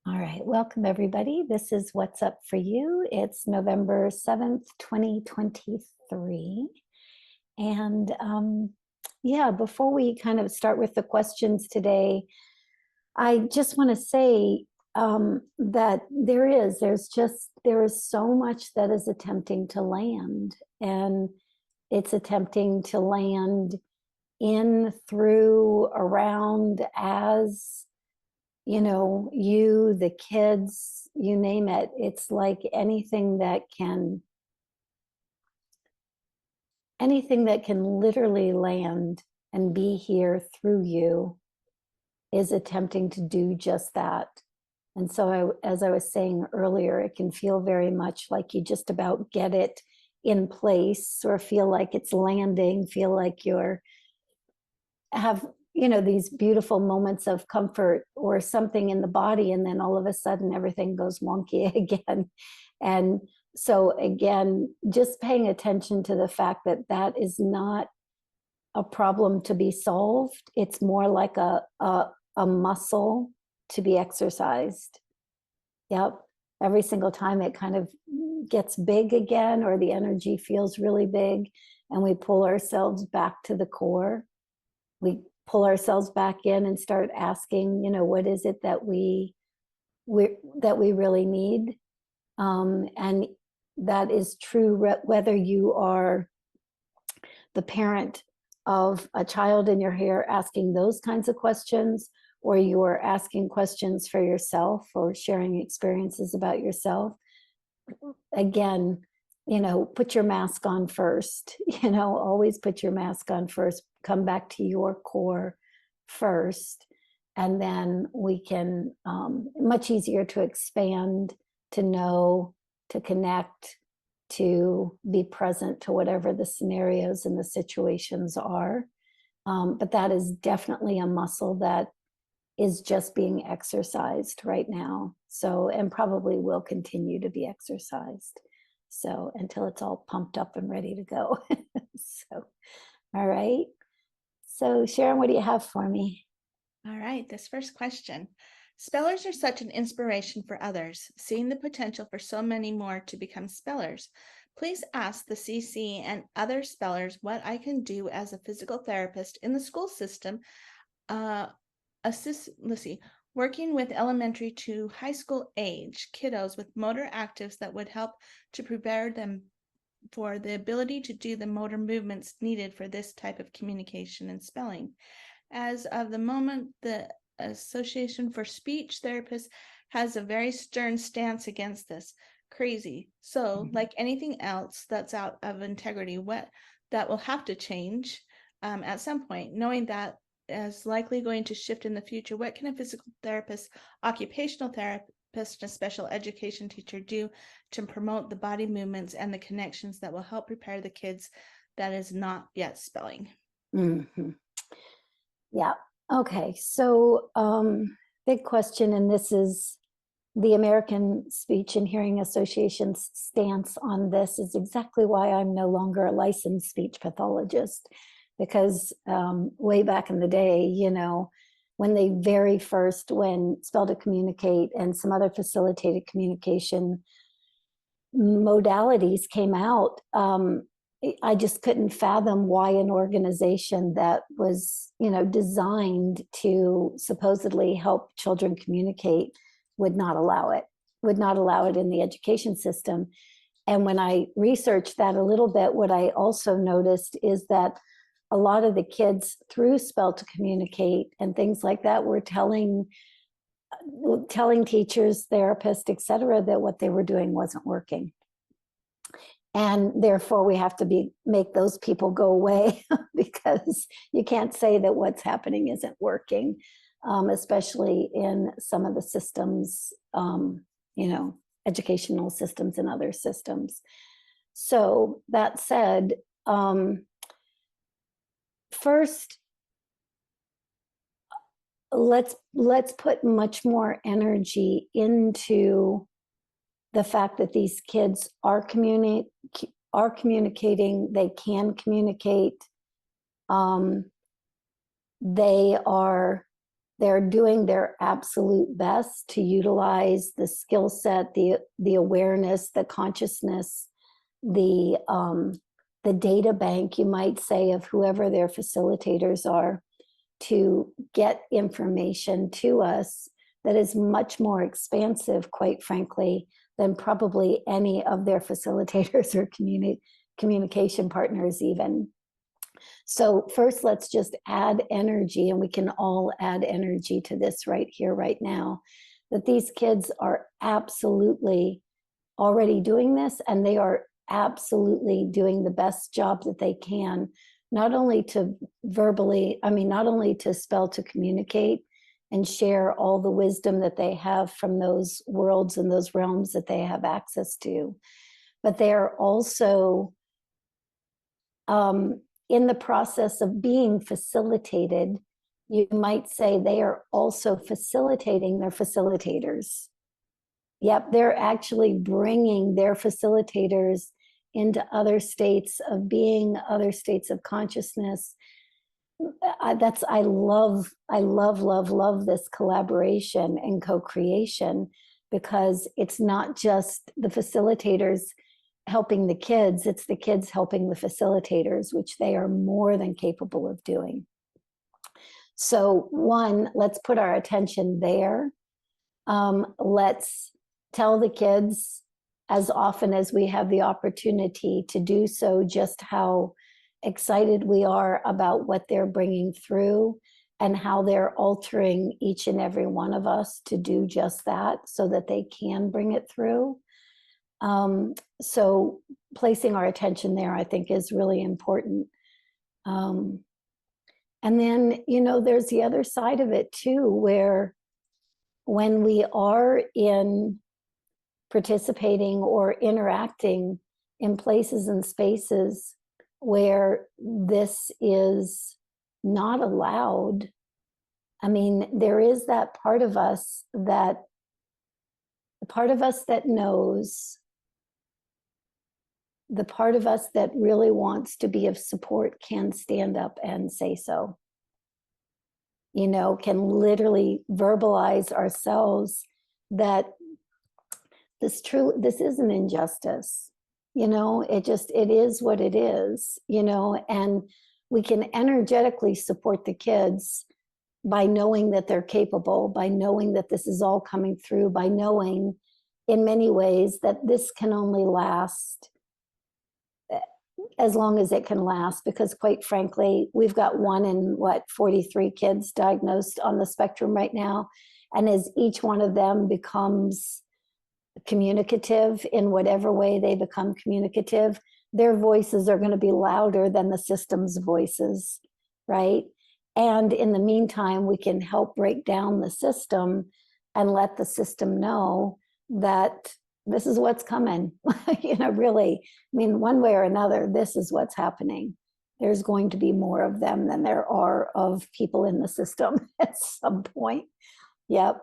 All right, welcome everybody. This is What's Up for You. It's November 7th, 2023. And yeah, before we kind of start with the questions today, I just want to say that there is so much that is attempting to land, and it's attempting to land in, through, around, as you, the kids, you name it. It's like anything that can literally land and be here through you is attempting to do just that. And so as I was saying earlier, it can feel very much like you just about get it in place, or feel like it's landing, feel like you're have these beautiful moments of comfort or something in the body, and then all of a sudden everything goes wonky again. And so again, just paying attention to the fact that that is not a problem to be solved. It's more like a muscle to be exercised. Yep. Every single time it kind of gets big again, or the energy feels really big, and we pull ourselves back to the core, we pull ourselves back in and start asking, what is it that we really need? And that is true whether you are the parent of a child in your hair asking those kinds of questions, or you are asking questions for yourself or sharing experiences about yourself. Again, put your mask on first. Always put your mask on first. Come back to your core first, and then we can much easier to expand, to know, to connect, to be present to whatever the scenarios and the situations are. But that is definitely a muscle that is just being exercised right now. So, and probably will continue to be exercised. So until it's all pumped up and ready to go. So, all right. So Sharon, what do you have for me? All right, this first question. Spellers are such an inspiration for others, seeing the potential for so many more to become spellers. Please ask the CC and other spellers what I can do as a physical therapist in the school system, working with elementary to high school age kiddos with motor actives that would help to prepare them for the ability to do the motor movements needed for this type of communication and spelling. As of the moment, the Association for Speech Therapists has a very stern stance against this. Crazy. So, like anything else that's out of integrity, what that will have to change at some point, knowing that is likely going to shift in the future. What can a physical therapist, occupational therapist, and a special education teacher do to promote the body movements and the connections that will help prepare the kids that is not yet spelling? Mm-hmm. Yeah. Okay. So, big question, and this is the American Speech and Hearing Association's stance on this is exactly why I'm no longer a licensed speech pathologist, because way back in the day, when they very first, when Spell to Communicate and some other facilitated communication modalities came out, I just couldn't fathom why an organization that was, designed to supposedly help children communicate would not allow it in the education system. And when I researched that a little bit, what I also noticed is that a lot of the kids through Spell to Communicate and things like that were telling teachers, therapists, et cetera, that what they were doing wasn't working. And therefore we have to make those people go away because you can't say that what's happening isn't working, especially in some of the systems, educational systems and other systems. So that said, first, let's put much more energy into the fact that these kids are communicating, they can communicate, they are They're doing their absolute best to utilize the skill set, the awareness, the consciousness, the data bank, you might say, of whoever their facilitators are, to get information to us that is much more expansive, quite frankly, than probably any of their facilitators or communication partners even. So first, let's just add energy, and we can all add energy to this right here, right now, that these kids are absolutely already doing this, and they are absolutely doing the best job that they can, not only to verbally, not only to spell, to communicate and share all the wisdom that they have from those worlds and those realms that they have access to, but they are also in the process of being facilitated. You might say they are also facilitating their facilitators. Yep, they're actually bringing their facilitators into other states of being, other states of consciousness. I love this collaboration and co-creation, because it's not just the facilitators helping the kids, it's the kids helping the facilitators, which they are more than capable of doing. So one, let's put our attention there. Let's tell the kids, as often as we have the opportunity to do so, just how excited we are about what they're bringing through and how they're altering each and every one of us to do just that, so that they can bring it through. So placing our attention there, I think, is really important. And then, there's the other side of it too, where when we are in participating or interacting in places and spaces where this is not allowed, there is that part of us that knows, the part of us that really wants to be of support can stand up and say so. Can literally verbalize ourselves that this is an injustice. It is what it is, and we can energetically support the kids by knowing that they're capable, by knowing that this is all coming through, by knowing in many ways that this can only last as long as it can last, because quite frankly, we've got 1 in 43 kids diagnosed on the spectrum right now. And as each one of them becomes communicative in whatever way they become communicative, their voices are going to be louder than the system's voices, right? And in the meantime, we can help break down the system and let the system know that this is what's coming. Really, one way or another, this is what's happening. There's going to be more of them than there are of people in the system at some point. Yep.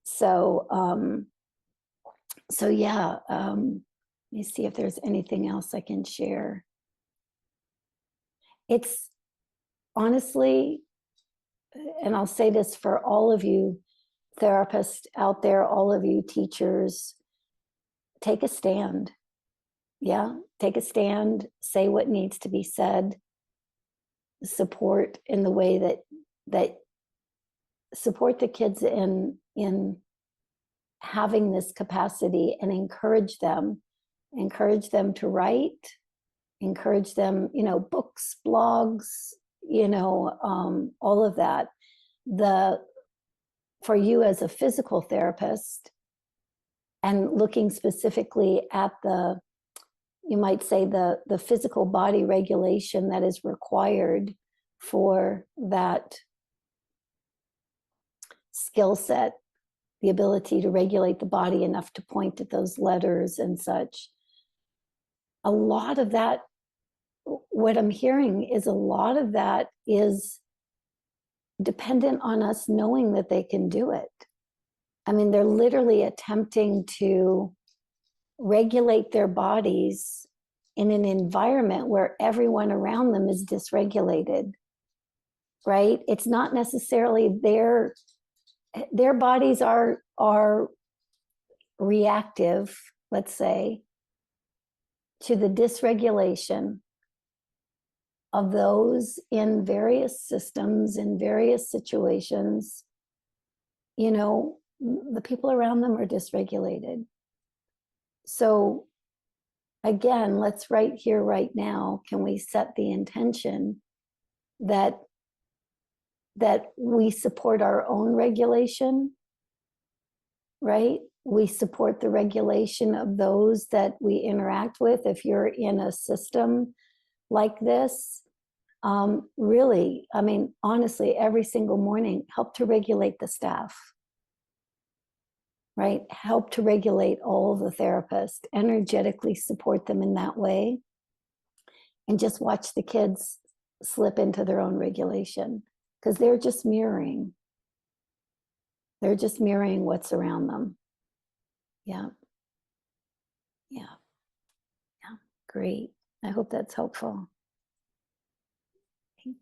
So, yeah, let me see if there's anything else I can share. It's honestly, and I'll say this for all of you therapists out there, all of you teachers, take a stand. Yeah, take a stand, say what needs to be said, support in the way that support the kids in having this capacity, and encourage them to write, encourage them, books, blogs, all of that. For you as a physical therapist, and looking specifically at you might say the physical body regulation that is required for that skill set, the ability to regulate the body enough to point at those letters and such. A lot of that, what I'm hearing is a lot of that is dependent on us knowing that they can do it. They're literally attempting to regulate their bodies in an environment where everyone around them is dysregulated, right? It's not necessarily their their bodies are reactive, let's say, to the dysregulation of those in various systems, in various situations. You know, the people around them are dysregulated. So again, let's right here, right now, can we set the intention that we support our own regulation, right? We support the regulation of those that we interact with. If you're in a system like this, really, I mean, honestly, every single morning, help to regulate the staff, right? Help to regulate all the therapists, energetically support them in that way, and just watch the kids slip into their own regulation, because they're just mirroring. They're just mirroring what's around them. Yeah. Yeah. Yeah. Great. I hope that's helpful. Thanks.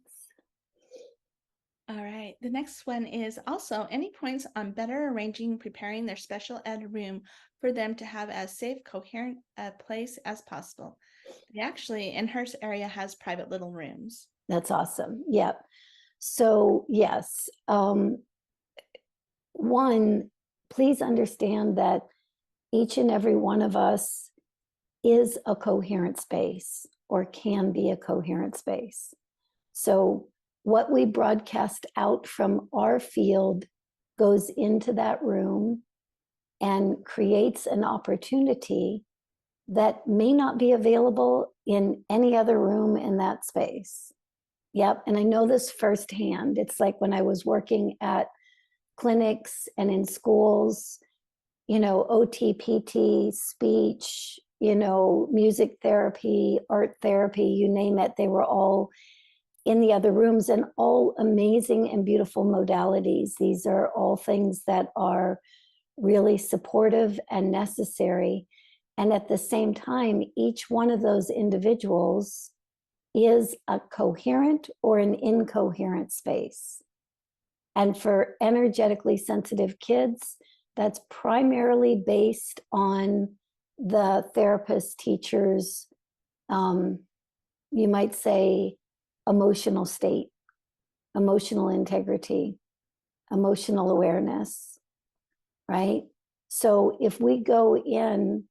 All right. The next one is also any points on better arranging, preparing their special ed room for them to have as safe, coherent a place as possible. They actually, in her area, has private little rooms. That's awesome. Yep. So yes, one, please understand that each and every one of us is a coherent space or can be a coherent space. So what we broadcast out from our field goes into that room and creates an opportunity that may not be available in any other room in that space. Yep. And I know this firsthand. It's like when I was working at clinics and in schools, you know, OT, PT, speech, you know, music therapy, art therapy, you name it, they were all in the other rooms, and all amazing and beautiful modalities. These are all things that are really supportive and necessary. And at the same time, each one of those individuals is a coherent or an incoherent space. And for energetically sensitive kids, that's primarily based on the therapist teacher's, you might say, emotional state, emotional integrity, emotional awareness, right? So if we go in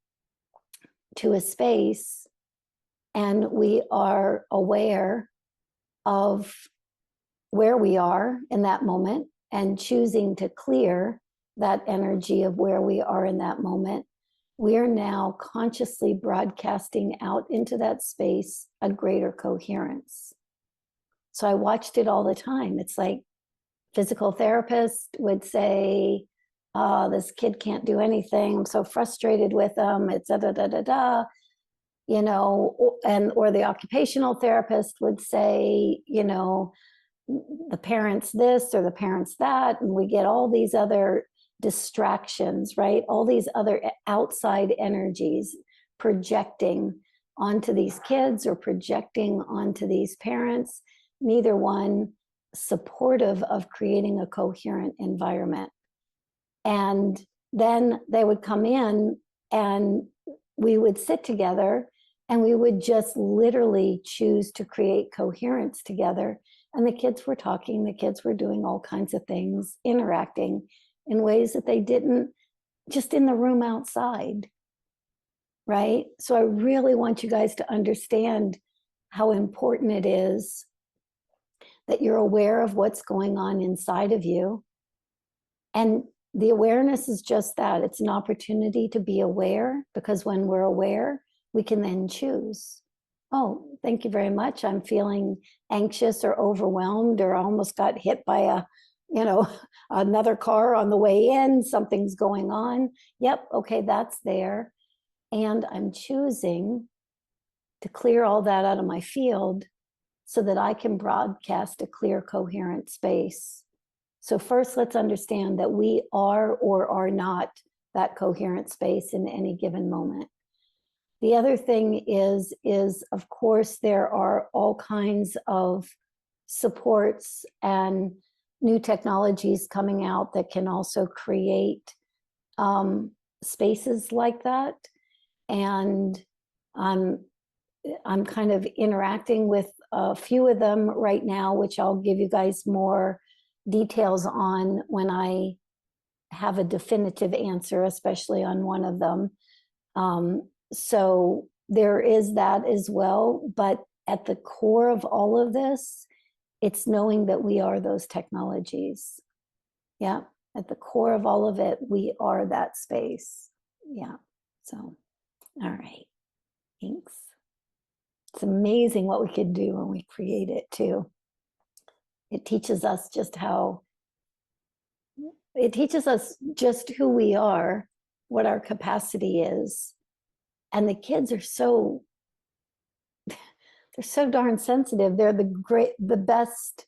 to a space and we are aware of where we are in that moment and choosing to clear that energy of where we are in that moment, we are now consciously broadcasting out into that space a greater coherence. So I watched it all the time. It's like physical therapist would say, oh, this kid can't do anything. I'm so frustrated with them. It's da da da da da. You know, and or the occupational therapist would say, you know, the parents this or the parents that, and we get all these other distractions, right? All these other outside energies projecting onto these kids or projecting onto these parents, neither one supportive of creating a coherent environment. And then they would come in and we would sit together and we would just literally choose to create coherence together. And the kids were talking, the kids were doing all kinds of things, interacting in ways that they didn't just in the room outside, right? So I really want you guys to understand how important it is that you're aware of what's going on inside of you. And the awareness is just that. It's an opportunity to be aware, because when we're aware, we can then choose. Oh, thank you very much. I'm feeling anxious or overwhelmed, or almost got hit by a, you know, another car on the way in. Something's going on. Yep. Okay. That's there. And I'm choosing to clear all that out of my field so that I can broadcast a clear, coherent space. So first, let's understand that we are or are not that coherent space in any given moment. The other thing is of course, there are all kinds of supports and new technologies coming out that can also create spaces like that. And I'm kind of interacting with a few of them right now, which I'll give you guys more details on when I have a definitive answer, especially on one of them. So there is that as well. But at the core of all of this, it's knowing that we are those technologies. Yeah. At the core of all of it, we are that space. Yeah. So, all right. Thanks. It's amazing what we could do when we create it too. It teaches us just who we are, what our capacity is. And the kids are they're so darn sensitive. They're the best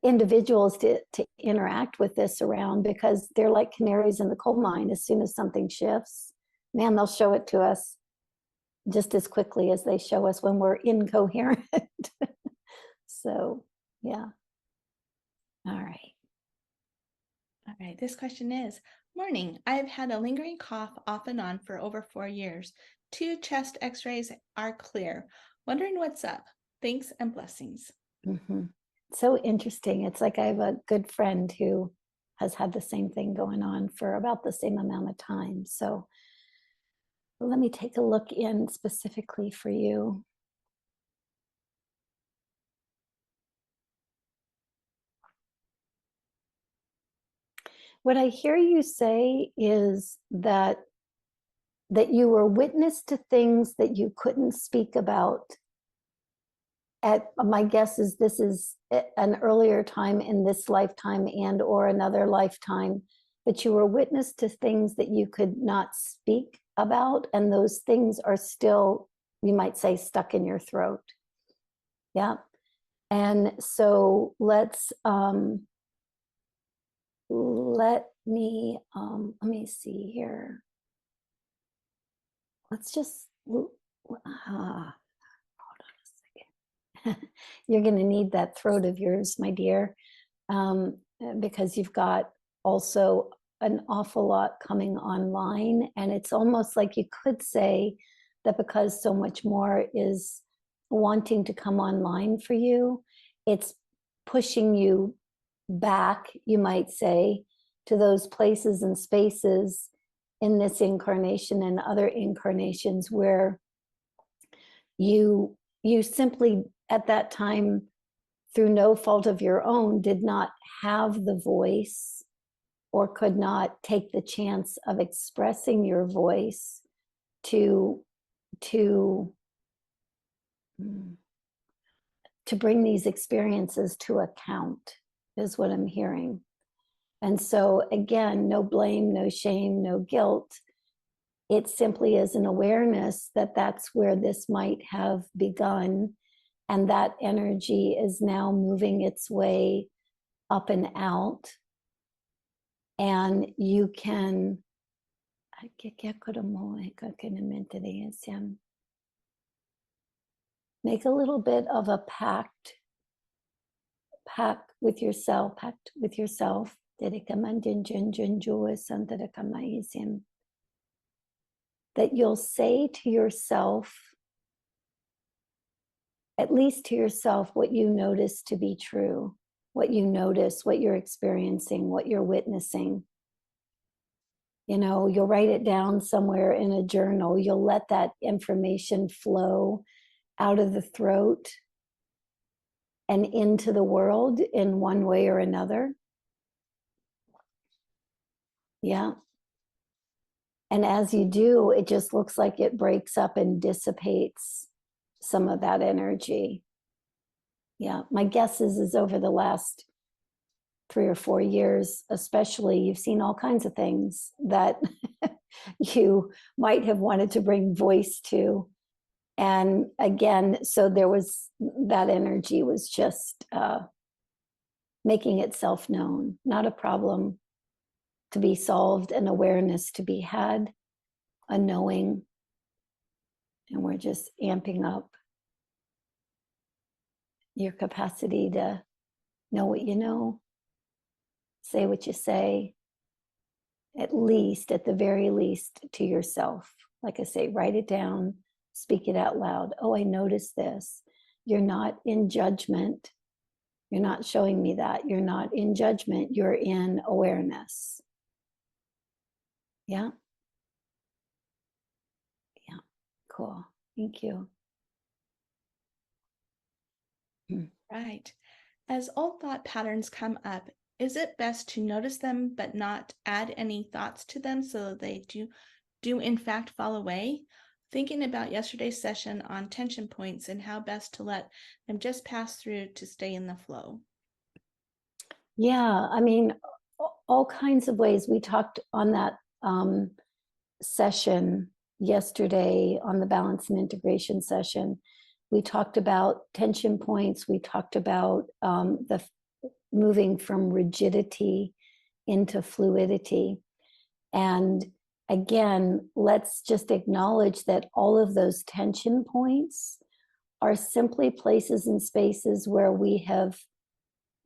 individuals to interact with this around, because they're like canaries in the coal mine. As soon as something shifts, man, they'll show it to us just as quickly as they show us when we're incoherent. So, yeah. All right. All right, this question is, morning, I've had a lingering cough off and on for over 4 years. 2 chest x-rays are clear. Wondering what's up. Thanks and blessings. Mm-hmm. So interesting. It's like I have a good friend who has had the same thing going on for about the same amount of time. So let me take a look in specifically for you. What I hear you say is that you were witness to things that you couldn't speak about. My guess is this is an earlier time in this lifetime and or another lifetime, but you were witness to things that you could not speak about, and those things are still, you might say, stuck in your throat. Yeah. And so let me see here. Let's just hold on a second. You're going to need that throat of yours, my dear, because you've got also an awful lot coming online. And it's almost like you could say that because so much more is wanting to come online for you, it's pushing you back, you might say, to those places and spaces in this incarnation and other incarnations where you simply at that time, through no fault of your own, did not have the voice or could not take the chance of expressing your voice to bring these experiences to account, is what I'm hearing. And so again, no blame, no shame, no guilt. It simply is an awareness that that's where this might have begun, and that energy is now moving its way up and out. And you can make a little bit of a pact with yourself, that you'll say to yourself, at least to yourself, what you notice to be true, what you notice, what you're experiencing, what you're witnessing. You know, you'll write it down somewhere in a journal. You'll let that information flow out of the throat and into the world in one way or another. Yeah. And as you do, it just looks like it breaks up and dissipates some of that energy. Yeah. My guess is over the last 3 or 4 years, especially, you've seen all kinds of things that you might have wanted to bring voice to. And again, so there was that energy was just making itself known, not a problem to be solved, an awareness to be had, a knowing. And we're just amping up your capacity to know what you know say what you say, at least, at the very least, to yourself. Like I say, write it down, speak it out loud. Oh, I noticed this. You're not in judgment. You're not showing me that. You're not in judgment. You're in awareness. Yeah. Yeah. Cool. Thank you. Right. As old thought patterns come up, is it best to notice them but not add any thoughts to them so that they do in fact fall away? Thinking about yesterday's session on tension points and how best to let them just pass through to stay in the flow. Yeah, I mean, all kinds of ways. We talked on that session yesterday, on the balance and integration session. We talked about tension points. We talked about the moving from rigidity into fluidity. And again, let's just acknowledge that all of those tension points are simply places and spaces where we have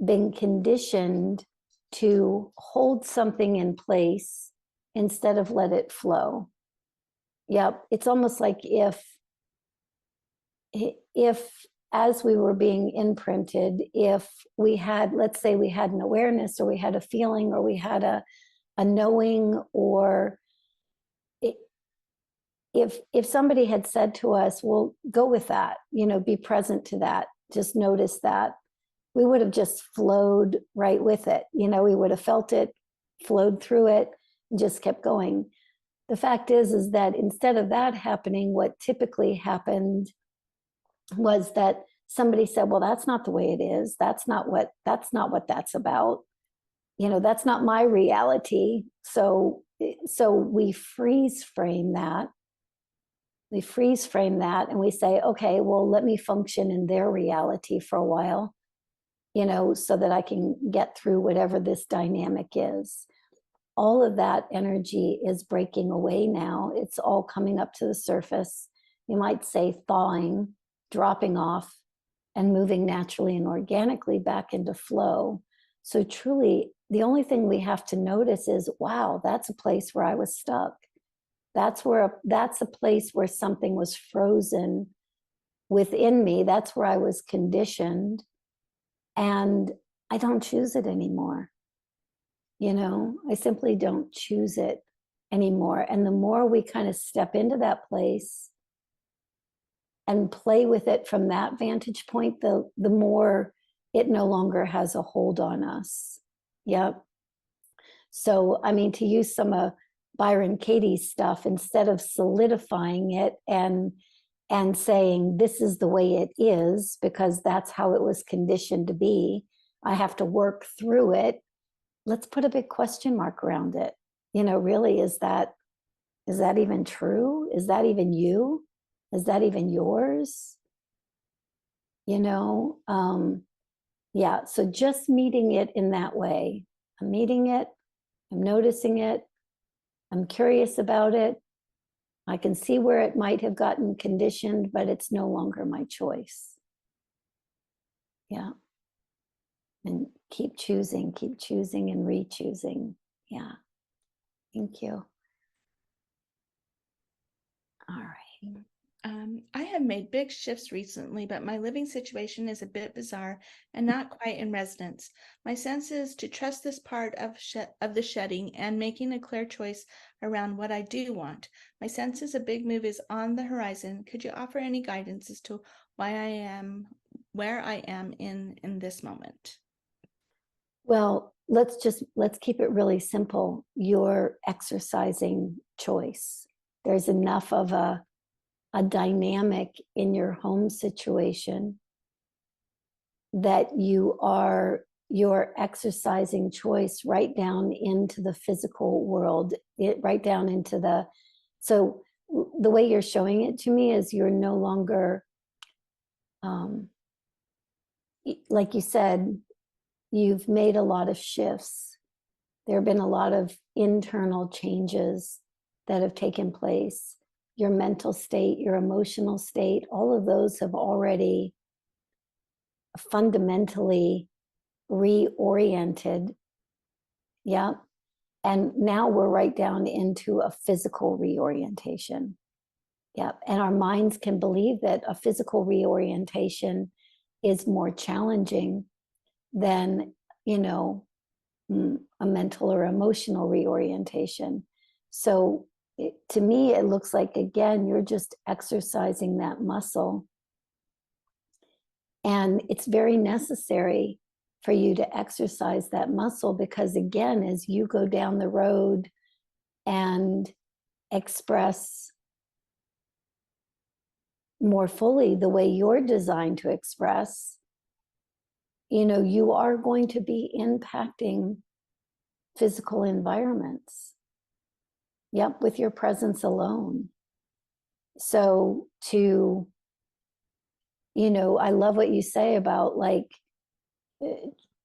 been conditioned to hold something in place instead of let it flow. Yep, it's almost like if as we were being imprinted, if we had, let's say we had an awareness or we had a feeling or we had a knowing, or if somebody had said to us, well, go with that, be present to that, just notice that, we would have just flowed right with it. We would have felt it, flowed through it, and just kept going. The fact is that instead of that happening, what typically happened was that somebody said, well, that's not the way it is. That's not what that's about. That's not my reality. So we freeze frame that. And we say, okay, well, let me function in their reality for a while, so that I can get through whatever this dynamic is. All of that energy is breaking away now. It's all coming up to the surface. You might say thawing, dropping off, and moving naturally and organically back into flow. So truly, the only thing we have to notice is, wow, that's a place where I was stuck. That's a place where something was frozen within me. That's where I was conditioned. And I don't choose it anymore. I simply don't choose it anymore. And the more we kind of step into that place and play with it from that vantage point, the more it no longer has a hold on us. Yep. So, I mean, to use some of Byron Katie's stuff, instead of solidifying it and saying this is the way it is because that's how it was conditioned to be, I have to work through it. Let's put a big question mark around it. Really, is that even true? Is that even you? Is that even yours? Yeah, so just meeting it in that way. I'm meeting it, I'm noticing it, I'm curious about it. I can see where it might have gotten conditioned, but it's no longer my choice. Yeah. And keep choosing and re-choosing. Yeah. Thank you. All right. I have made big shifts recently, but my living situation is a bit bizarre and not quite in resonance. My sense is to trust this part of the shedding and making a clear choice around what I do want. My sense is a big move is on the horizon. Could you offer any guidance as to why I am where I am in this moment? Well, let's keep it really simple. You're exercising choice. There's enough of a dynamic in your home situation that you're exercising choice right down into the physical world, right down into so the way you're showing it to me is you're no longer, like you said, you've made a lot of shifts. There have been a lot of internal changes that have taken place. Your mental state, your emotional state, all of those have already fundamentally reoriented. Yeah. And now we're right down into a physical reorientation. Yeah. And our minds can believe that a physical reorientation is more challenging than, you know, a mental or emotional reorientation. So to me, it looks like, again, you're just exercising that muscle. And it's very necessary for you to exercise that muscle because, again, as you go down the road and express more fully the way you're designed to express, you know, you are going to be impacting physical environments. Yep, with your presence alone. So to, you know, I love what you say about like,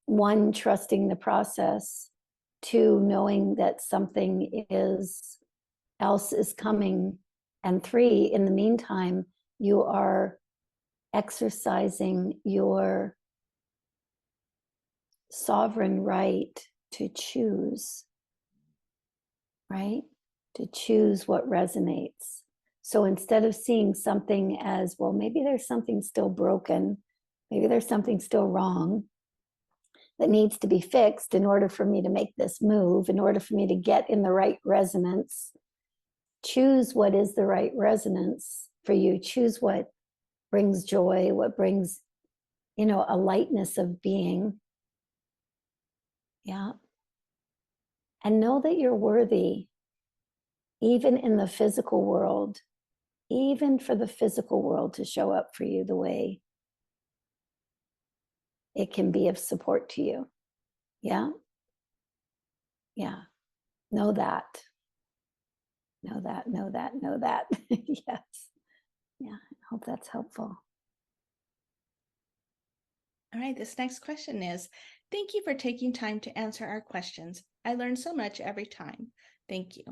one, trusting the process, two, knowing that something else is coming, and three, in the meantime, you are exercising your sovereign right to choose, right? To choose what resonates. So instead of seeing something as, well, maybe there's something still broken, maybe there's something still wrong that needs to be fixed in order for me to make this move, in order for me to get in the right resonance, choose what is the right resonance for you. Choose what brings joy, what brings, you know, a lightness of being. Yeah. And know that you're worthy, even in the physical world, even for the physical world to show up for you the way it can be of support to you. Yeah. Yeah. Know that. Know that, know that, know that. Yes. Yeah. I hope that's helpful. All right, this next question is, thank you for taking time to answer our questions. I learn so much every time. Thank you.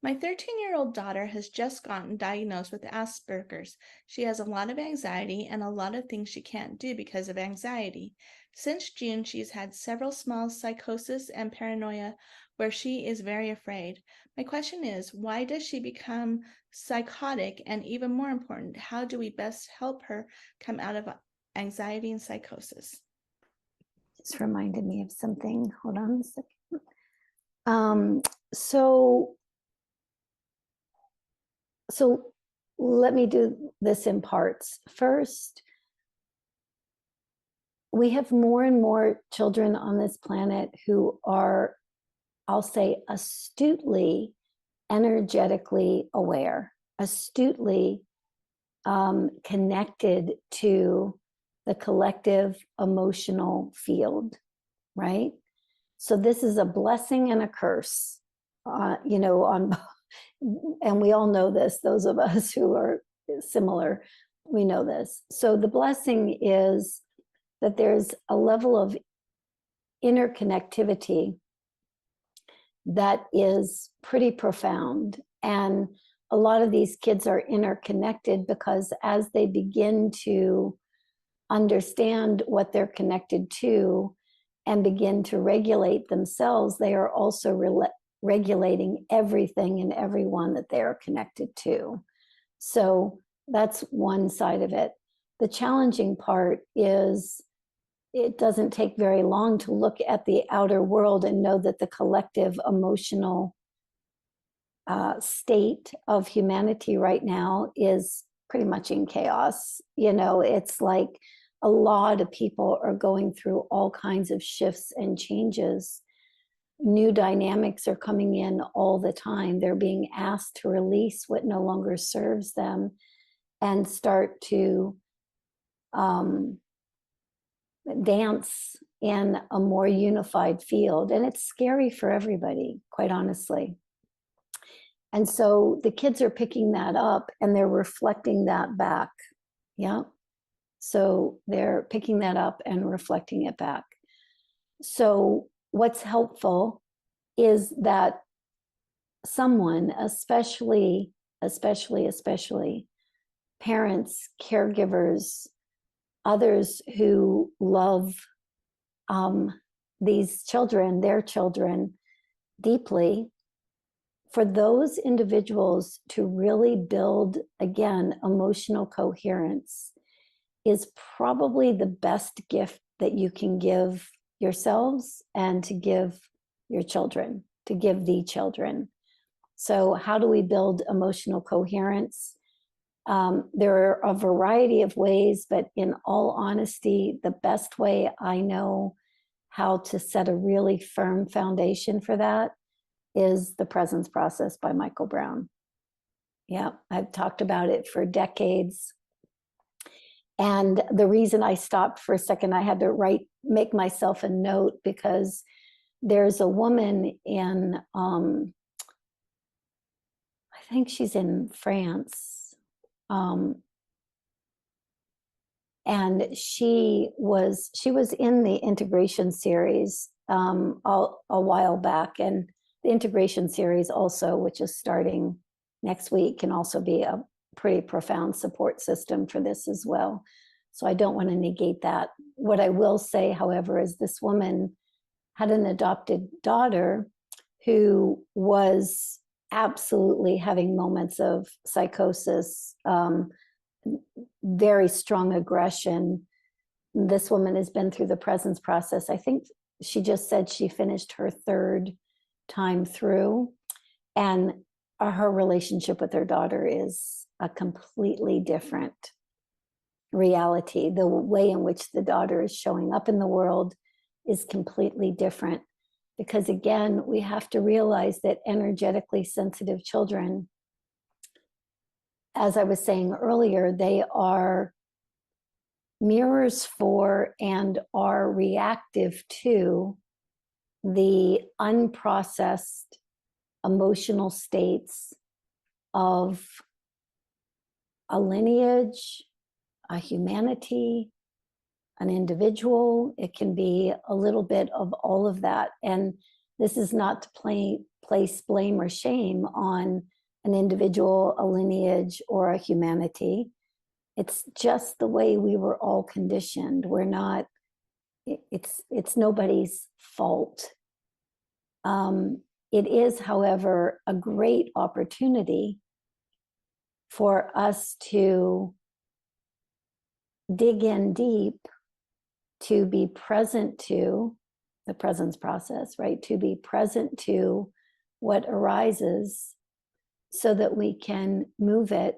My 13-year-old daughter has just gotten diagnosed with Asperger's. She has a lot of anxiety and a lot of things she can't do because of anxiety. Since June, she's had several small psychosis and paranoia where she is very afraid. My question is, why does she become psychotic? And even more important, how do we best help her come out of anxiety and psychosis? Just reminded me of something. Hold on a second. So let me do this in parts. First, we have more and more children on this planet who are, I'll say, astutely energetically aware, astutely connected to the collective emotional field, right? So this is a blessing and a curse, you know, on, and we all know this, those of us who are similar, we know this. So the blessing is that there's a level of interconnectivity that is pretty profound. And a lot of these kids are interconnected because as they begin to understand what they're connected to and begin to regulate themselves, they are also regulating everything and everyone that they are connected to. So that's one side of it. The challenging part is it doesn't take very long to look at the outer world and know that the collective emotional state of humanity right now is pretty much in chaos. You know, it's like a lot of people are going through all kinds of shifts and changes. New dynamics are coming in all the time. They're being asked to release what no longer serves them and start to dance in a more unified field. And it's scary for everybody, quite honestly. And so the kids are picking that up and they're reflecting that back. Yeah. So they're picking that up and reflecting it back. So what's helpful is that someone, especially parents, caregivers, others who love these children, their children, deeply, for those individuals to really build, again, emotional coherence is probably the best gift that you can give yourselves and to give your children, to give the children. So, how do we build emotional coherence? There are a variety of ways, but in all honesty, the best way I know how to set a really firm foundation for that is The Presence Process by Michael Brown. Yeah, I've talked about it for decades. And the reason I stopped for a second, I had to make myself a note because there's a woman in, I think she's in France. And she was in the integration series a while back, and the integration series also, which is starting next week, can also be a pretty profound support system for this as well. So I don't want to negate that. What I will say, however, is this woman had an adopted daughter who was absolutely having moments of psychosis, very strong aggression. This woman has been through the presence process. I think she just said she finished her third time through, and her relationship with her daughter is a completely different reality. The way in which the daughter is showing up in the world is completely different, because again, we have to realize that energetically sensitive children, as I was saying earlier, they are mirrors for and are reactive to the unprocessed emotional states of a lineage, a humanity, an individual. It can be a little bit of all of that. And this is not to place blame or shame on an individual, a lineage, or a humanity. It's just the way we were all conditioned. We're not, it's nobody's fault. It is, however, a great opportunity for us to dig in deep, to be present to the presence process, right? To be present to what arises so that we can move it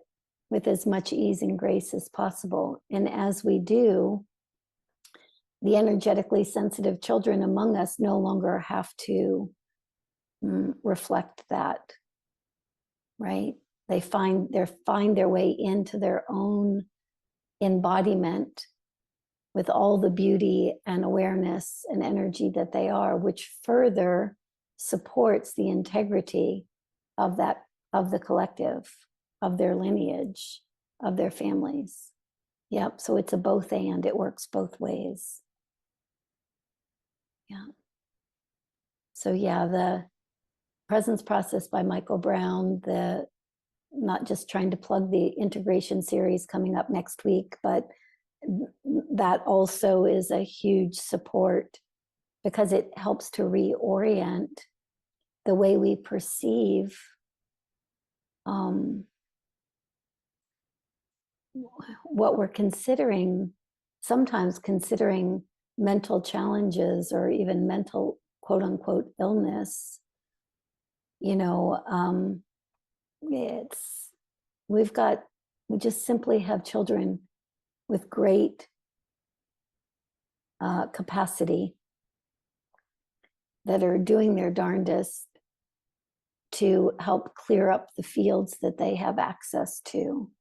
with as much ease and grace as possible. And as we do, the energetically sensitive children among us no longer have to reflect that, right? They find their way into their own embodiment with all the beauty and awareness and energy that they are, which further supports the integrity of the collective, of their lineage, of their families. Yep. So it's a both and. It works both ways. Yeah. So yeah, the presence process by Michael Brown, not just trying to plug the integration series coming up next week, but that also is a huge support because it helps to reorient the way we perceive what we're considering, sometimes considering mental challenges or even mental quote unquote illness. We just simply have children with great capacity that are doing their darndest to help clear up the fields that they have access to.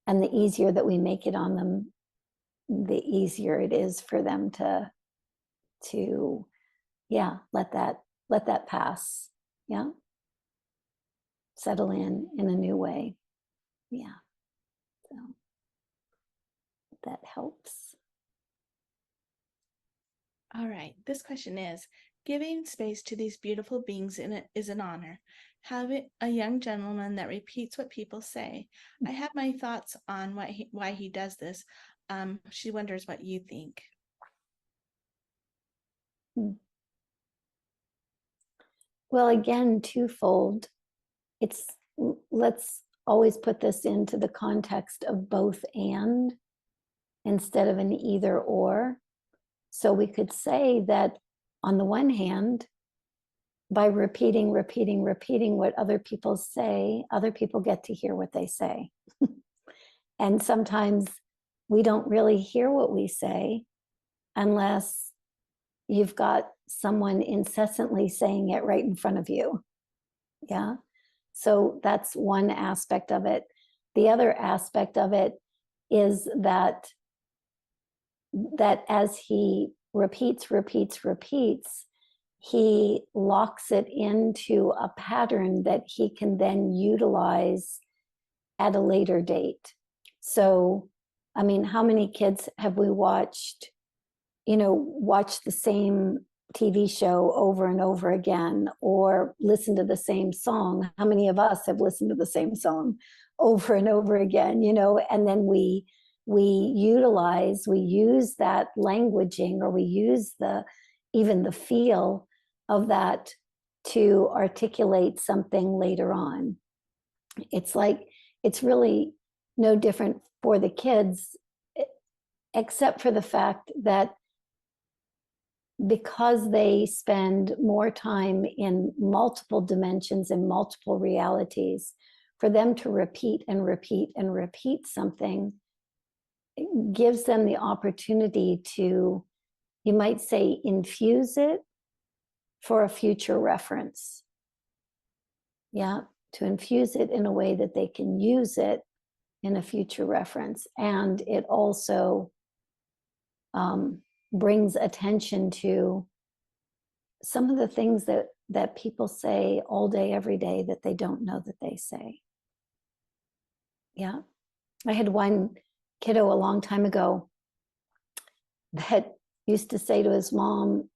And the easier that we make it on them, the easier it is for them to let that pass. Yeah. Settle in a new way. Yeah. So that helps. All right. This question is, giving space to these beautiful beings is an honor. Have a young gentleman that repeats what people say. I have my thoughts on why he does this. She wonders what you think. Well, again, twofold. It's, let's always put this into the context of both and instead of an either or. So we could say that on the one hand, by repeating what other people say, other people get to hear what they say. And sometimes we don't really hear what we say unless you've got someone incessantly saying it right in front of you. Yeah. So that's one aspect of it. The other aspect of it is that as he repeats, he locks it into a pattern that he can then utilize at a later date. So, I mean, how many kids have we watched, watch the same TV show over and over again, or listen to the same song? How many of us have listened to the same song over and over again, and then we use that languaging, or we use even the feel of that to articulate something later on. It's like, it's really no different for the kids, except for the fact that because they spend more time in multiple dimensions and multiple realities, for them to repeat something, it gives them the opportunity to, you might say, infuse it for a future reference. Yeah, to infuse it in a way that they can use it in a future reference. And it also brings attention to some of the things that people say all day, every day, that they don't know that they say. Yeah. I had one kiddo a long time ago that used to say to his mom,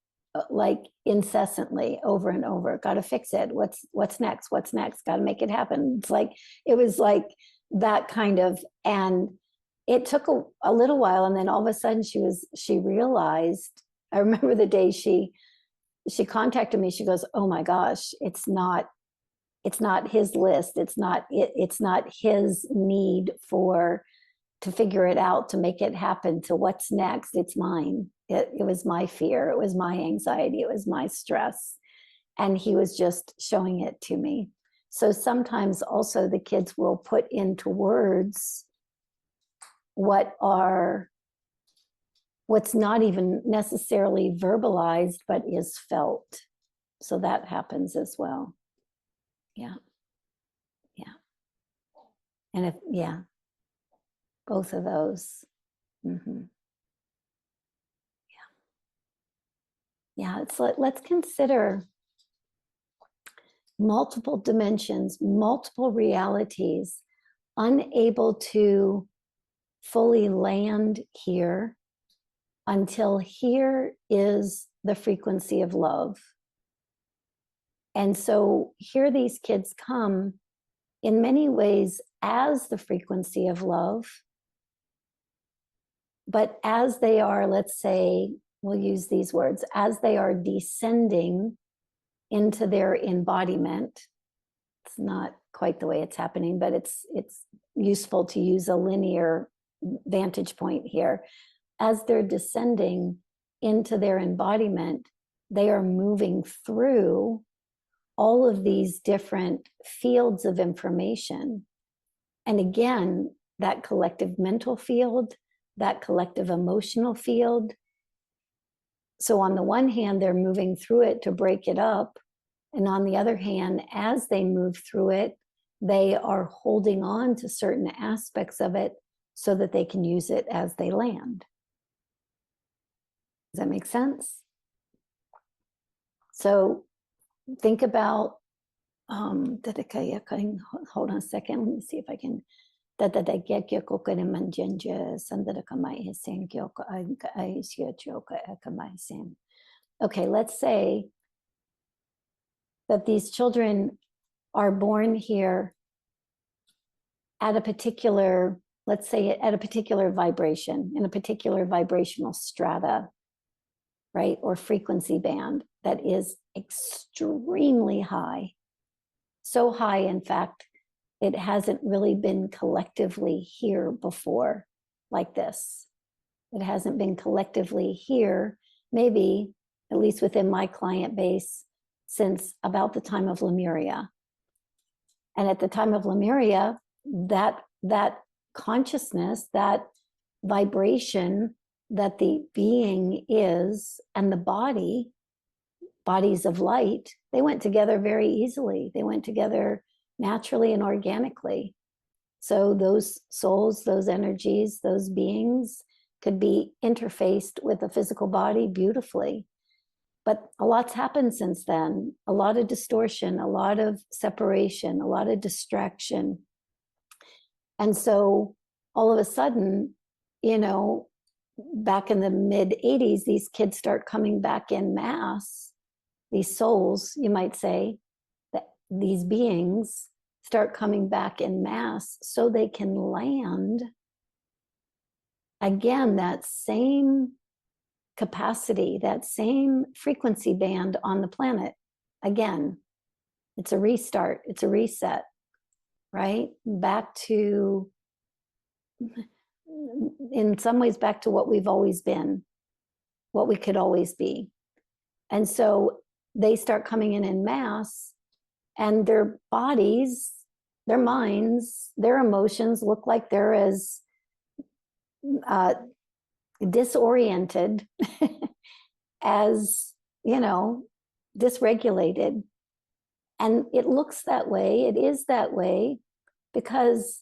like incessantly, over and over, got to fix it. What's next? Got to make it happen. It was like that kind of, and it took a little while, and then all of a sudden she realized. I remember the day she contacted me. She goes, "Oh my gosh, it's not his list. It's not his need to figure it out, to make it happen, to what's next. It's mine. It was my fear. It was my anxiety. It was my stress." And he was just showing it to me. So sometimes also the kids will put into words what's not even necessarily verbalized, but is felt. So that happens as well. Yeah. Yeah. And both of those. Mm-hmm. Yeah, it's like, let's consider multiple dimensions, multiple realities, unable to fully land here until here is the frequency of love. And so here these kids come in many ways as the frequency of love, but as they are, let's say, we'll use these words, as they are descending into their embodiment. It's not quite the way it's happening, but it's useful to use a linear vantage point here. As they're descending into their embodiment, they are moving through all of these different fields of information. And again, that collective mental field, that collective emotional field. So on the one hand, they're moving through it to break it up. And on the other hand, as they move through it, they are holding on to certain aspects of it so that they can use it as they land. Does that make sense? So think about, hold on a second, let me see if I can. Okay, let's say that these children are born here at a particular, let's say at a particular vibration, in a particular vibrational strata, right? Or frequency band that is extremely high. So high, in fact, it hasn't really been collectively here before like this. It hasn't been collectively here, maybe, at least within my client base, since about the time of Lemuria. And at the time of Lemuria, that consciousness, that vibration that the being is, and the bodies of light, they went together very easily. They went together naturally and organically. So those souls, those energies, those beings could be interfaced with the physical body beautifully. But a lot's happened since then. A lot of distortion, a lot of separation, a lot of distraction. And so all of a sudden, you know, back in the mid 80s, these kids start coming back in mass. These souls, you might say, that these beings start coming back in mass so they can land again that same capacity, that same frequency band on the planet. Again, it's a restart, it's a reset, right? Back to, in some ways, back to what we've always been, what we could always be. And so they start coming in mass, and their bodies, their minds, their emotions look like they're as disoriented as, you know, dysregulated. And it looks that way, it is that way, because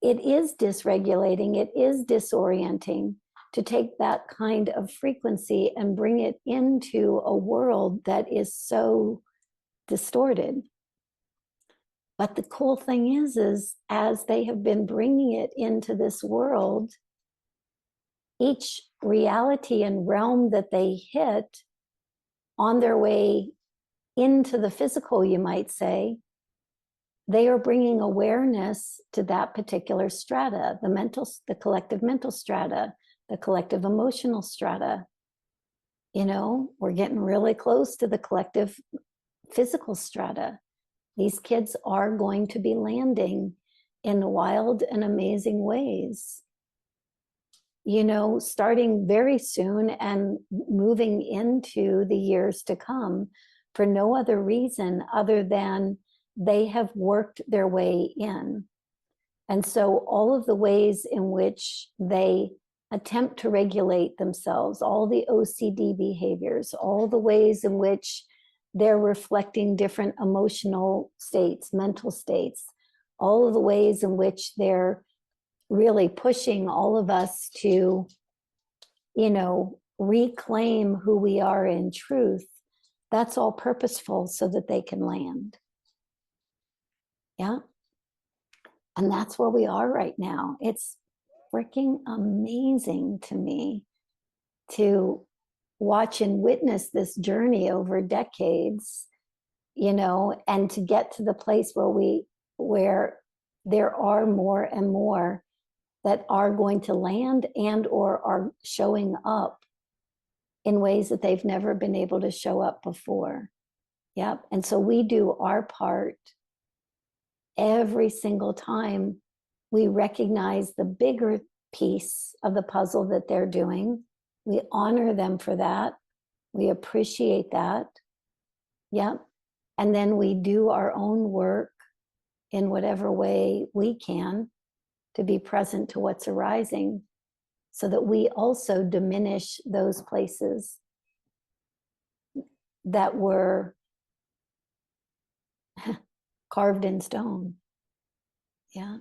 it is dysregulating, it is disorienting to take that kind of frequency and bring it into a world that is so distorted. But the cool thing is as they have been bringing it into this world, each reality and realm that they hit on their way into the physical, you might say, they are bringing awareness to that particular strata, the collective mental strata, the collective emotional strata. You know, we're getting really close to the collective physical strata. These kids are going to be landing in wild and amazing ways, you know, starting very soon and moving into the years to come, for no other reason other than they have worked their way in. And so all of the ways in which they attempt to regulate themselves, all the OCD behaviors, all the ways in which they're reflecting different emotional states, mental states, all of the ways in which they're really pushing all of us to, you know, reclaim who we are in truth, that's all purposeful so that they can land. Yeah. And that's where we are right now. It's freaking amazing to me to watch and witness this journey over decades, you know, and to get to the place where there are more and more that are going to land and or are showing up in ways that they've never been able to show up before. Yep. And so we do our part every single time we recognize the bigger piece of the puzzle that they're doing. We honor them for that. We appreciate that. Yep. And then we do our own work in whatever way we can to be present to what's arising, so that we also diminish those places that were carved in stone. Yeah.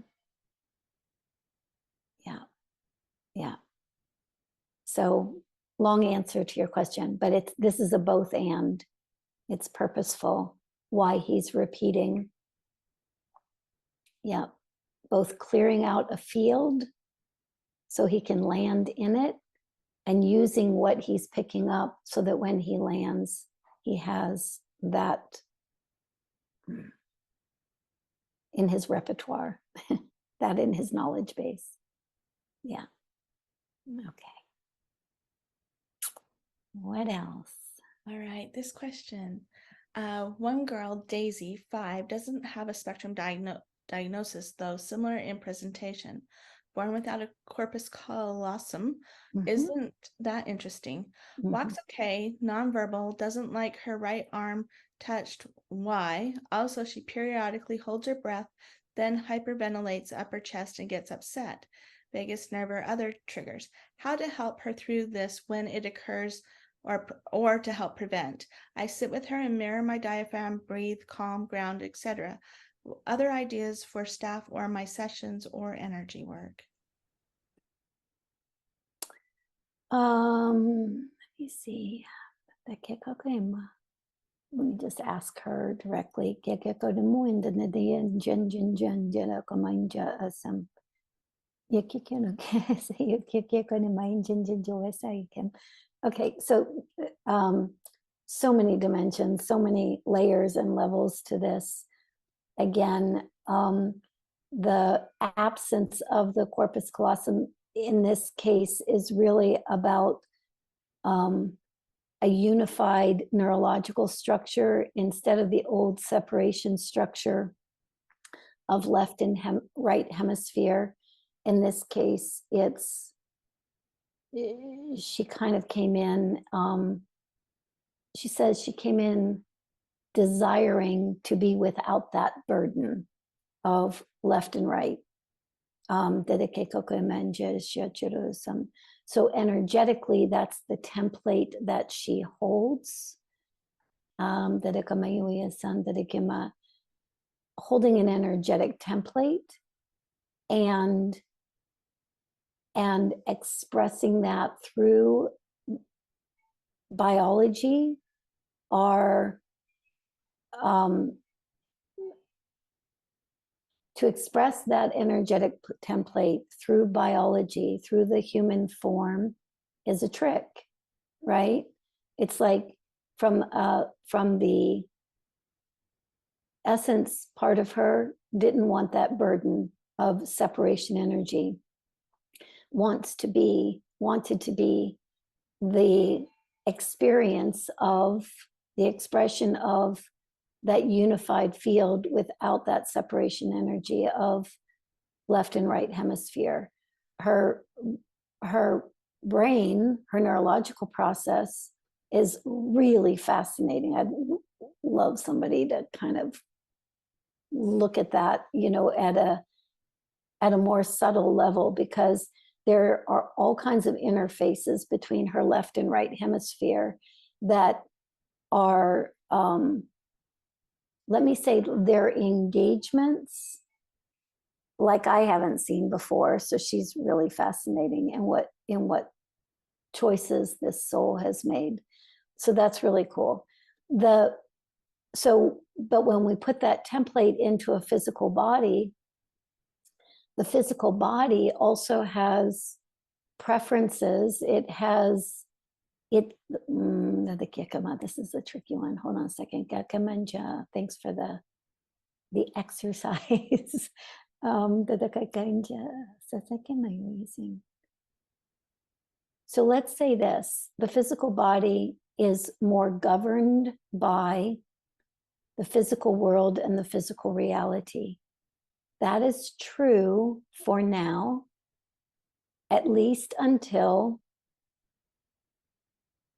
Yeah. Yeah. So long answer to your question, but this is a both and. It's purposeful why he's repeating. Yeah. Both clearing out a field so he can land in it, and using what he's picking up so that when he lands, he has that in his repertoire, that in his knowledge base. Yeah. Okay. What else? All right, this question. One girl, Daisy, 5, doesn't have a spectrum diagnosis, though similar in presentation. Born without a corpus callosum. Mhm, Isn't that interesting? Walks mhm. okay, nonverbal, doesn't like her right arm touched. Why? Also, she periodically holds her breath, then hyperventilates upper chest and gets upset. Vagus nerve or other triggers. How to help her through this when it occurs, or to help prevent. I sit with her and mirror my diaphragm, breathe, calm, ground, etc. Other ideas for staff or my sessions or energy work. Let me see. Let me just ask her directly. Okay, so so many dimensions, so many layers and levels to this. Again, the absence of the corpus callosum in this case is really about a unified neurological structure instead of the old separation structure of left and right hemisphere. In this case, she kind of came in, she says she came in desiring to be without that burden of left and right. So energetically, that's the template that she holds. Holding an energetic template and expressing that through biology are to express that energetic template through biology, through the human form, is a trick, right? It's like from the essence part of her didn't want that burden of separation energy, wanted to be the experience of the expression of that unified field without that separation energy of left and right hemisphere. Her brain, her neurological process is really fascinating. I'd love somebody to kind of look at that, at a more subtle level, because there are all kinds of interfaces between her left and right hemisphere that are, let me say, their engagements like I haven't seen before. So she's really fascinating in what choices this soul has made. So that's really cool. But when we put that template into a physical body, the physical body also has preferences. It has it. This is a tricky one. Hold on a second. Thanks for the exercise. So let's say this: the physical body is more governed by the physical world and the physical reality. That is true for now, at least until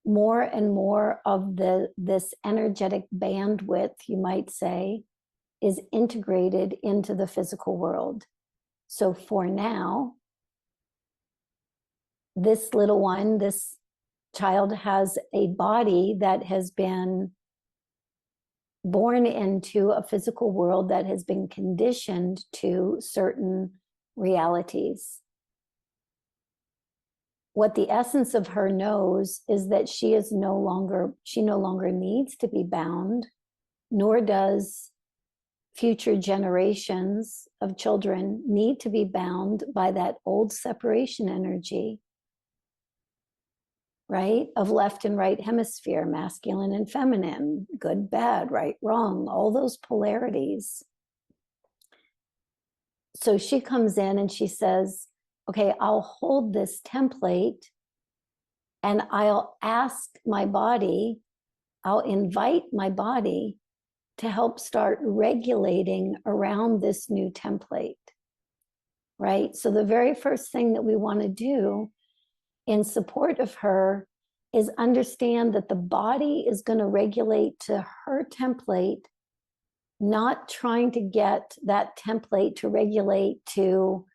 more and more of this energetic bandwidth, you might say, is integrated into the physical world. So for now, this little one, this child, has a body that has been born into a physical world that has been conditioned to certain realities. What the essence of her knows is that she no longer needs to be bound, nor does future generations of children need to be bound by that old separation energy, right? Of left and right hemisphere, masculine and feminine, good, bad, right, wrong, all those polarities. So she comes in and she says, okay, I'll hold this template and I'll ask my body I'll invite my body to help start regulating around this new template, right? So the very first thing that we want to do in support of her is understand that the body is going to regulate to her template, not trying to get that template to regulate to,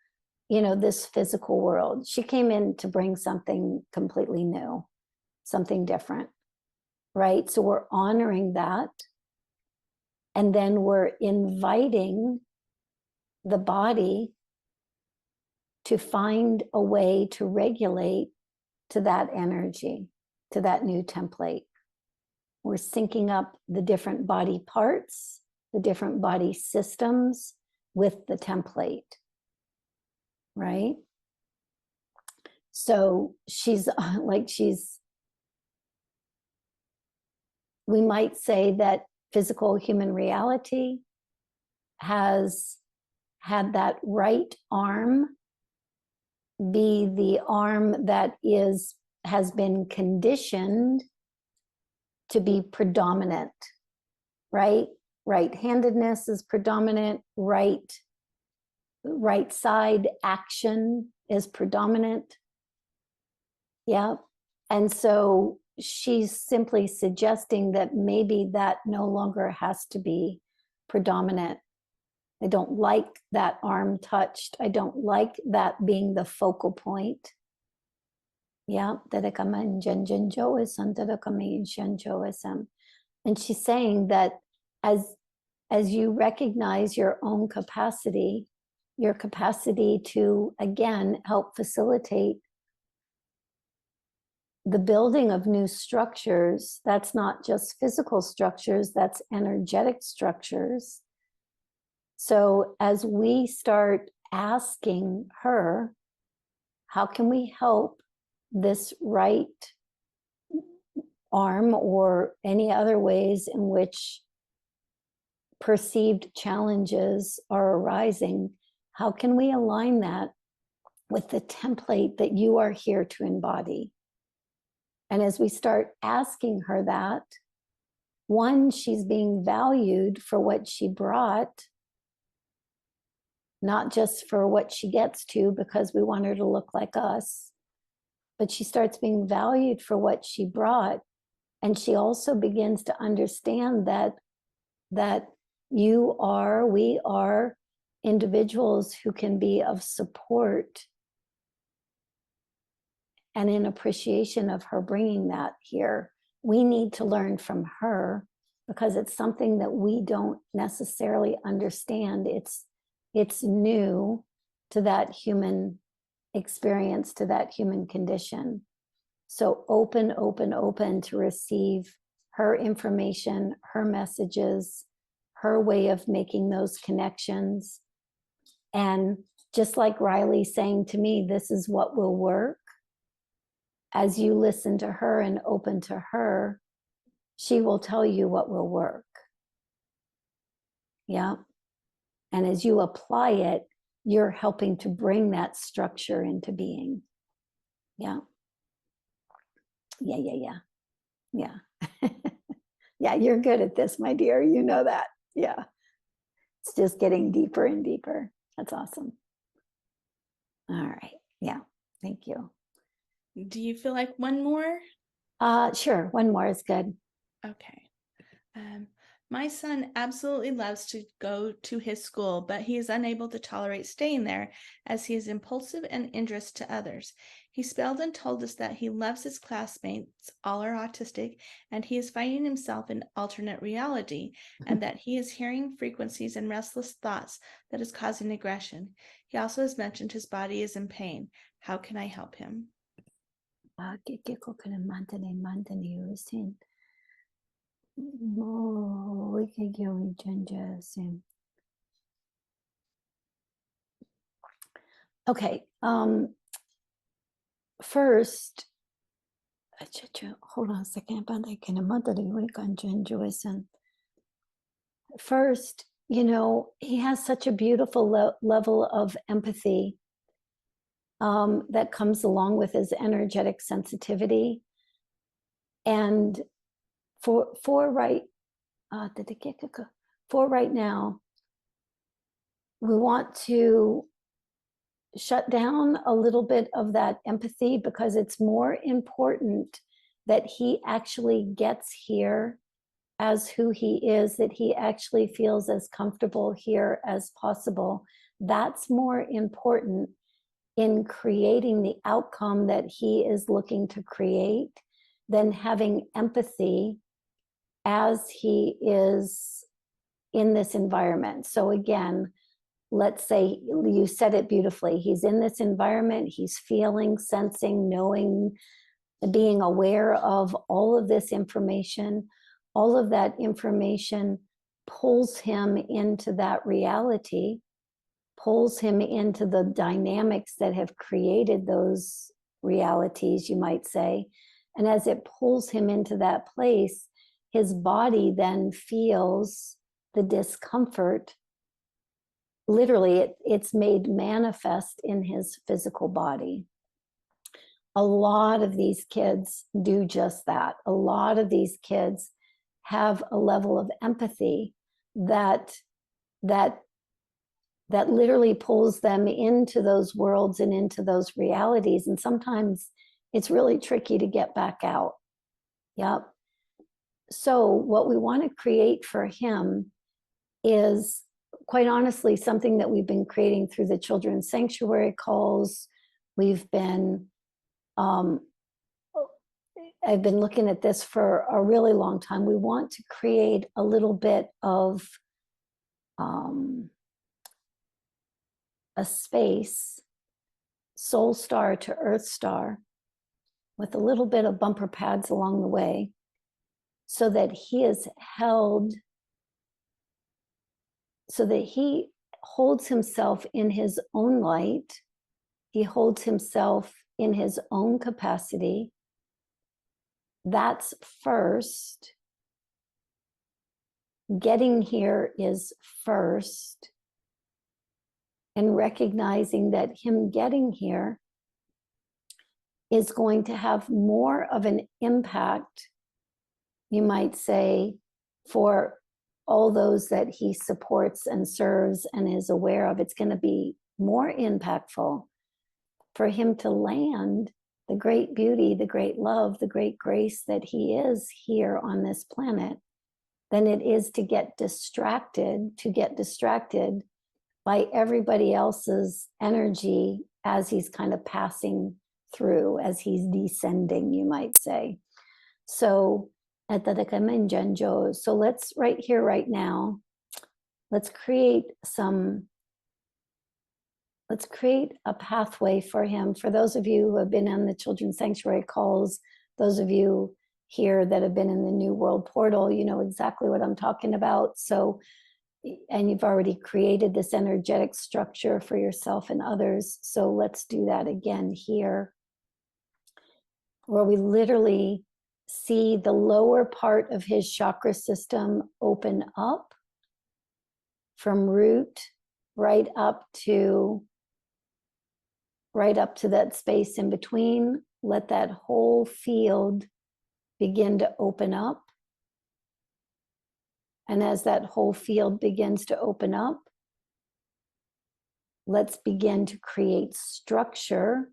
this physical world. She came in to bring something completely new, something different, right? So we're honoring that. And then we're inviting the body to find a way to regulate to that energy, to that new template. We're syncing up the different body parts, the different body systems with the template, right? So we might say that physical human reality has had that right arm be the arm that has been conditioned to be predominant, right? Right-handedness is predominant, right side action is predominant. Yeah. And so she's simply suggesting that maybe that no longer has to be predominant. I don't like that arm touched. I don't like that being the focal point. Yeah, and she's saying that as you recognize your own capacity, your capacity to again help facilitate the building of new structures, that's not just physical structures, that's energetic structures. So as we start asking her, how can we help this right arm or any other ways in which perceived challenges are arising, how can we align that with the template that you are here to embody? And as we start asking her that, one, she's being valued for what she brought, not just for what she gets to because we want her to look like us, but she starts being valued for what she brought. And she also begins to understand that we are individuals who can be of support and in appreciation of her bringing that here. We need to learn from her because it's something that we don't necessarily understand. It's new to that human experience, to that human condition. So open to receive her information, her messages, her way of making those connections. And just like Riley saying to me, this is what will work. As you listen to her and open to her, she will tell you what will work. Yeah. And as you apply it, you're helping to bring that structure into being. Yeah. Yeah. Yeah, you're good at this, my dear. You know that. Yeah. It's just getting deeper and deeper. That's awesome. All right. Yeah. Thank you. Do you feel like one more? Sure. One more is good. Okay. My son absolutely loves to go to his school, but he is unable to tolerate staying there as he is impulsive and injurious to others. He spelled and told us that he loves his classmates, all are autistic, and he is finding himself in alternate reality, and that he is hearing frequencies and restless thoughts that is causing aggression. He also has mentioned his body is in pain. How can I help him? Okay. First, hold on a second. First, he has such a beautiful level of empathy that comes along with his energetic sensitivity. And For right for right now, we want to shut down a little bit of that empathy, because it's more important that he actually gets here as who he is, that he actually feels as comfortable here as possible. That's more important in creating the outcome that he is looking to create than having empathy as he is in this environment. So again, let's say you said it beautifully. He's in this environment, he's feeling, sensing, knowing, being aware of all of this information. All of that information pulls him into that reality, pulls him into the dynamics that have created those realities, you might say. And as it pulls him into that place, his body then feels the discomfort. Literally, it's made manifest in his physical body. A lot of these kids do just that. A lot of these kids have a level of empathy that literally pulls them into those worlds and into those realities. And sometimes it's really tricky to get back out. Yep. So what we want to create for him is, quite honestly, something that we've been creating through the children's sanctuary calls. We've been, I've been looking at this for a really long time. We want to create a little bit of a space, soul star to earth star, with a little bit of bumper pads along the way, so that he is held, so that he holds himself in his own light. He holds himself in his own capacity. That's first. Getting here is first. And recognizing that him getting here is going to have more of an impact, you might say, for all those that he supports and serves and is aware of. It's going to be more impactful for him to land the great beauty, the great love, the great grace that he is here on this planet, than it is to get distracted by everybody else's energy as he's kind of passing through, as he's descending, you might say. So let's, right here, right now, let's create a pathway for him. For those of you who have been on the Children's Sanctuary calls, those of you here that have been in the New World Portal, you know exactly what I'm talking about. So, and you've already created this energetic structure for yourself and others. So let's do that again here, where we literally see the lower part of his chakra system open up from root right up to that space in between. Let that whole field begin to open up. And as that whole field begins to open up, let's begin to create structure.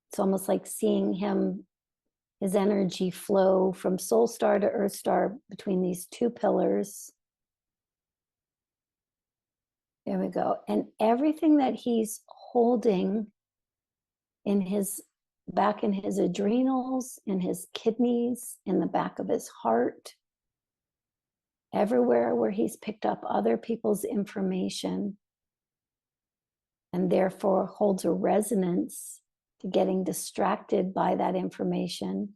It's almost like seeing his energy flow from soul star to earth star between these two pillars. There we go. And everything that he's holding in his back, in his adrenals, in his kidneys, in the back of his heart, everywhere where he's picked up other people's information and therefore holds a resonance to getting distracted by that information,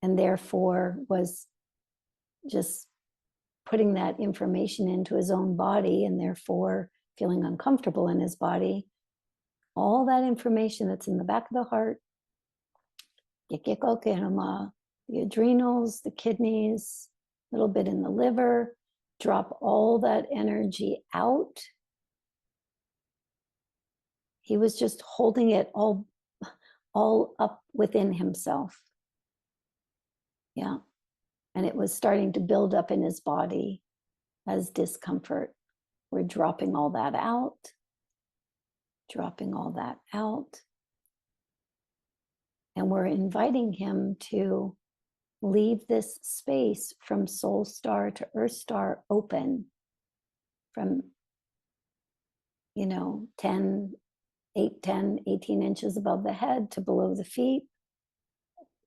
and therefore was just putting that information into his own body and therefore feeling uncomfortable in his body. All that information that's in the back of the heart, the adrenals, the kidneys, a little bit in the liver, drop all that energy out. He was just holding it all up within himself. Yeah. and it was starting to build up in his body as discomfort. We're dropping all that out, dropping all that out. And we're inviting him to leave this space from soul star to earth star open, from 10, 8, 10, 18 inches above the head to below the feet.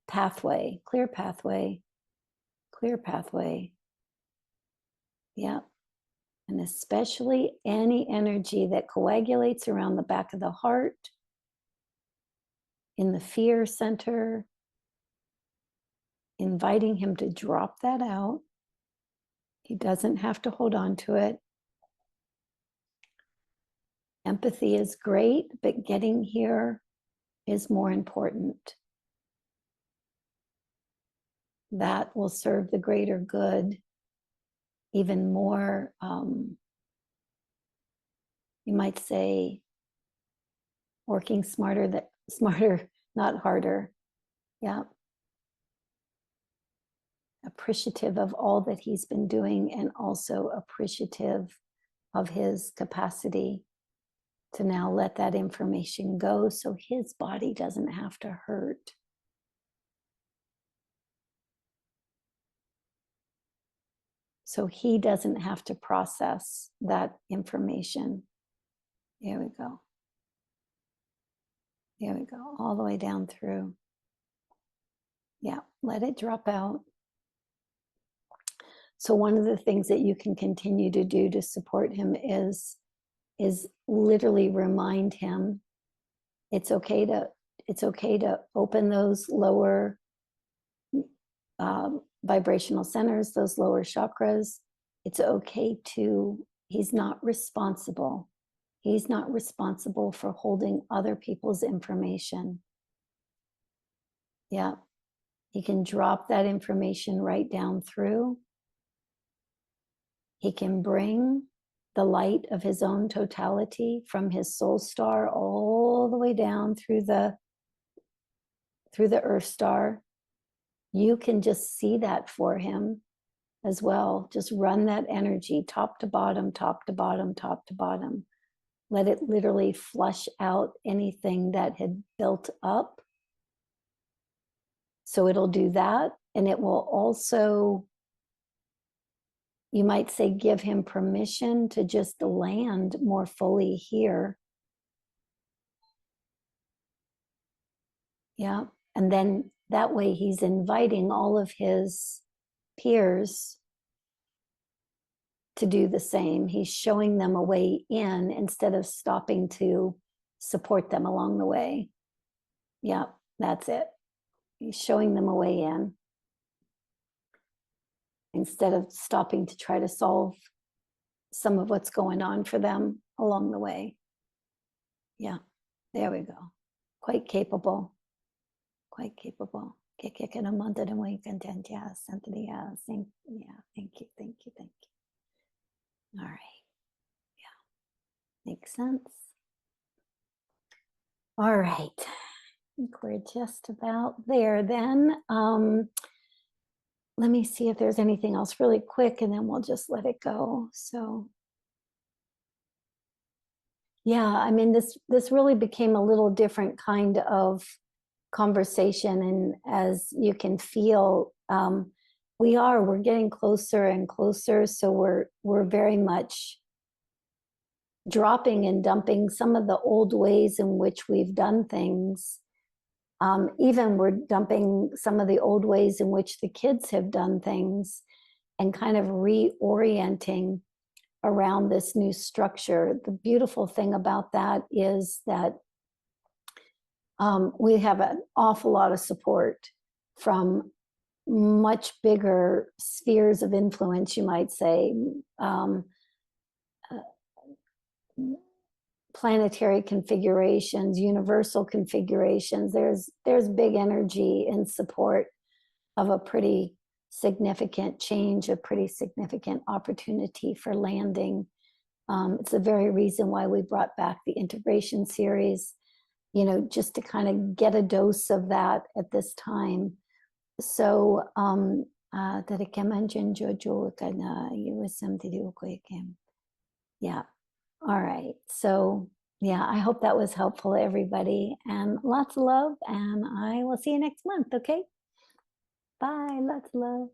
Pathway, clear pathway, clear pathway. Yeah. And especially any energy that coagulates around the back of the heart, in the fear center, inviting him to drop that out. He doesn't have to hold on to it. Empathy is great, but getting here is more important. That will serve the greater good even more. You might say, working smarter, not harder. Yeah. Appreciative of all that he's been doing, and also appreciative of his capacity to now let that information go so his body doesn't have to hurt. So he doesn't have to process that information. There we go. There we go. All the way down through. Yeah, let it drop out. So one of the things that you can continue to do to support him is literally remind him it's okay to open those lower vibrational centers, those lower chakras. It's okay to, he's not responsible. He's not responsible for holding other people's information. Yeah. He can drop that information right down through. He can bring the light of his own totality from his soul star all the way down through the earth star. You can just see that for him as well. Just run that energy top to bottom, top to bottom, top to bottom. Let it literally flush out anything that had built up. So it'll do that. And it will also, you might say, give him permission to just land more fully here. Yeah. And then that way he's inviting all of his peers to do the same. He's showing them a way in instead of stopping to support them along the way. Yeah, that's it. He's showing them a way in instead of stopping to try to solve some of what's going on for them along the way. Yeah, there we go. Quite capable. Quite capable. Thank you. All right. Yeah. Makes sense. All right. I think we're just about there then. Let me see if there's anything else really quick, and then we'll just let it go. So yeah, I mean, this really became a little different kind of conversation, and as you can feel, we're getting closer and closer. So we're very much dropping and dumping some of the old ways in which we've done things. Even we're dumping some of the old ways in which the kids have done things, and kind of reorienting around this new structure. The beautiful thing about that is that we have an awful lot of support from much bigger spheres of influence, you might say. Planetary configurations, universal configurations. There's big energy in support of a pretty significant change, a pretty significant opportunity for landing. It's the very reason why we brought back the integration series, just to kind of get a dose of that at this time. So Tarikemanjan Jojo Kana Yusam Tidukoikim. Yeah. All right. So yeah, I hope that was helpful, everybody. And lots of love. And I will see you next month. Okay. Bye. Lots of love.